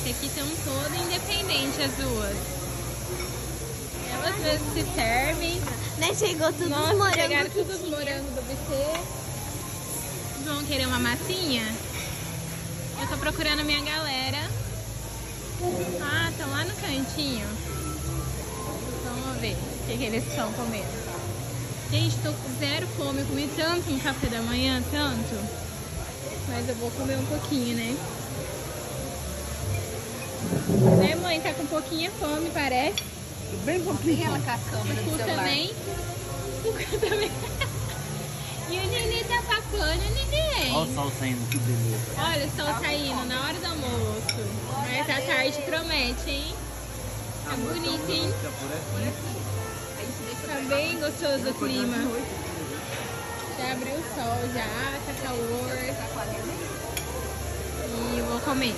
Que aqui estão todas independentes as duas. Elas mesmas se servem. Né, chegou tudo Nossa, os morangos. pegaram todos os morangos do buffet. Vão querer uma massinha? Eu tô procurando minha galera. Ah, estão lá no cantinho. Vamos ver o que eles estão comendo. Gente, tô com zero fome. Eu comi tanto no café da manhã, tanto. Mas eu vou comer um pouquinho, né? Né, mãe? Tá com pouquinha fome, parece. Bem pouquinho. Ela com a câmera O do cu celular. também. O cu também. E o Nenê tá papando, Nenê. Olha o sol saindo, que beleza. Olha o sol saindo na hora do almoço. Mas a tarde promete, hein? Tá bonito, hein? Tá bem gostoso o clima. Já abriu o sol, já tá calor. E eu vou comer.